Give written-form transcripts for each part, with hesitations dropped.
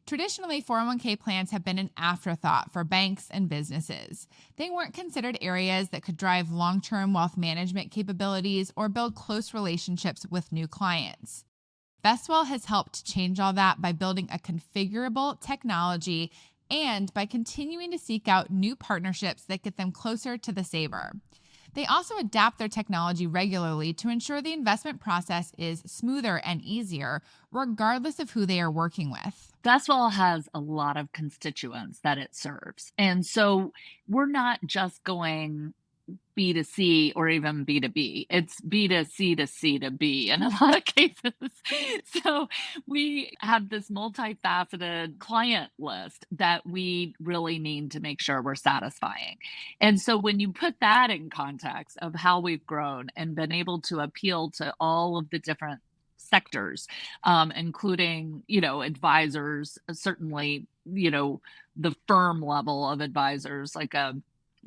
Traditionally, 401k plans have been an afterthought for banks and businesses. They weren't considered areas that could drive long term wealth management capabilities or build close relationships with new clients. Vestwell has helped change all that by building a configurable technology and by continuing to seek out new partnerships that get them closer to the saver. They also adapt their technology regularly to ensure the investment process is smoother and easier, regardless of who they are working with. Vestwell has a lot of constituents that it serves. And so we're not just going B to C or even B to B. It's B to C to C to B in a lot of cases. So we have this multifaceted client list that we really need to make sure we're satisfying. And so when you put that in context of how we've grown and been able to appeal to all of the different sectors, including, advisors, certainly, the firm level of advisors like a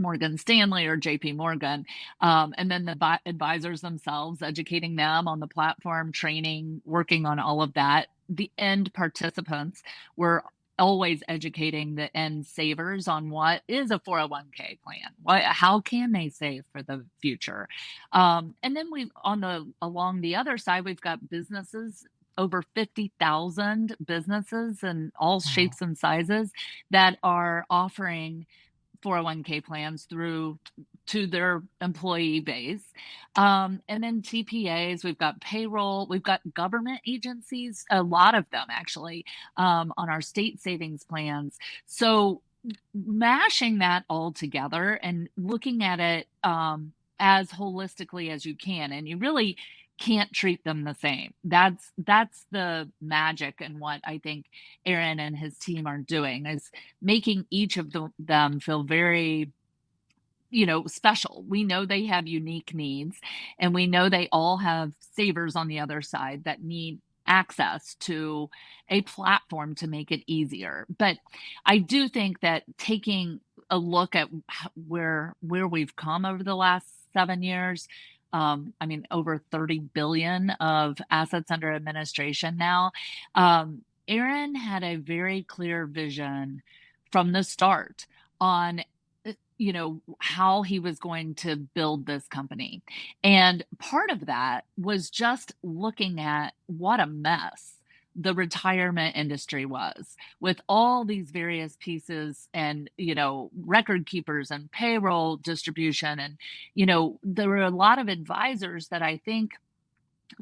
Morgan Stanley or JP Morgan. And then the advisors themselves, educating them on the platform, training, working on all of that. The end participants were always educating the end savers on what is a 401k plan. How can they save for the future? And then along the other side, we've got businesses, over 50,000 businesses in all Wow. shapes and sizes that are offering 401k plans through to their employee base. And then TPAs, we've got payroll, we've got government agencies, a lot of them actually, on our state savings plans. So mashing that all together and looking at it as holistically as you can, and you really can't treat them the same. That's the magic and what I think Aaron and his team are doing is making each of them feel very, special. We know they have unique needs, and we know they all have savers on the other side that need access to a platform to make it easier. But I do think that taking a look at where we've come over the last 7 years, I mean, over 30 billion of assets under administration now. Aaron had a very clear vision from the start on how he was going to build this company. And part of that was just looking at what a mess the retirement industry was with all these various pieces and, record keepers and payroll distribution. And, there were a lot of advisors that I think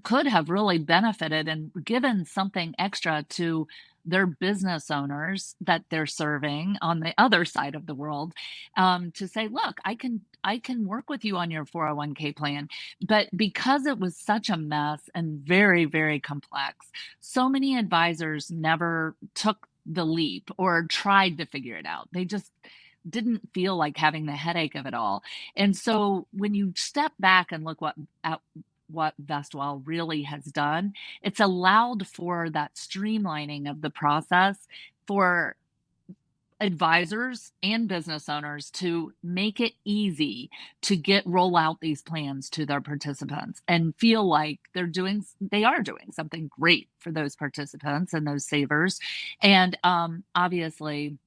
could have really benefited and given something extra to their business owners that they're serving on the other side of the world, to say, look, I can work with you on your 401k plan. But because it was such a mess and very, very complex, so many advisors never took the leap or tried to figure it out. They just didn't feel like having the headache of it all. And so when you step back and look at what Vestwell really has done, it's allowed for that streamlining of the process for advisors and business owners to make it easy to roll out these plans to their participants and feel like they are doing something great for those participants and those savers. And obviously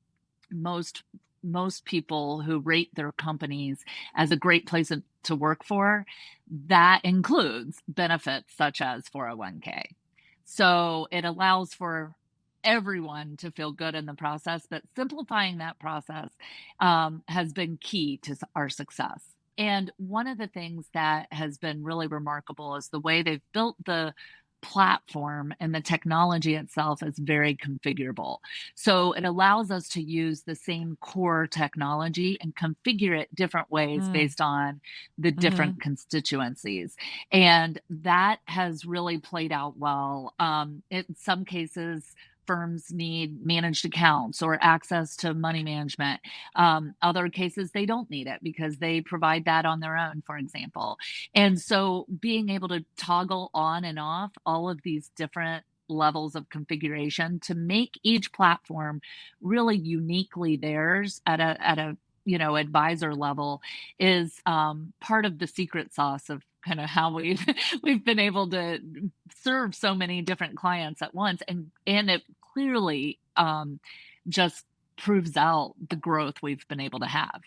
most people who rate their companies as a great place to work for, that includes benefits such as 401k. So it allows for everyone to feel good in the process, but simplifying that process has been key to our success. And one of the things that has been really remarkable is the way they've built the platform, and the technology itself is very configurable. So it allows us to use the same core technology and configure it different ways Mm. based on the Hmm. different constituencies. And that has really played out well. In some cases, firms need managed accounts or access to money management. Other cases, they don't need it because they provide that on their own, for example. And so being able to toggle on and off all of these different levels of configuration to make each platform really uniquely theirs at a advisor level is part of the secret sauce of kind of how we've we've been able to serve so many different clients at once, and it clearly just proves out the growth we've been able to have.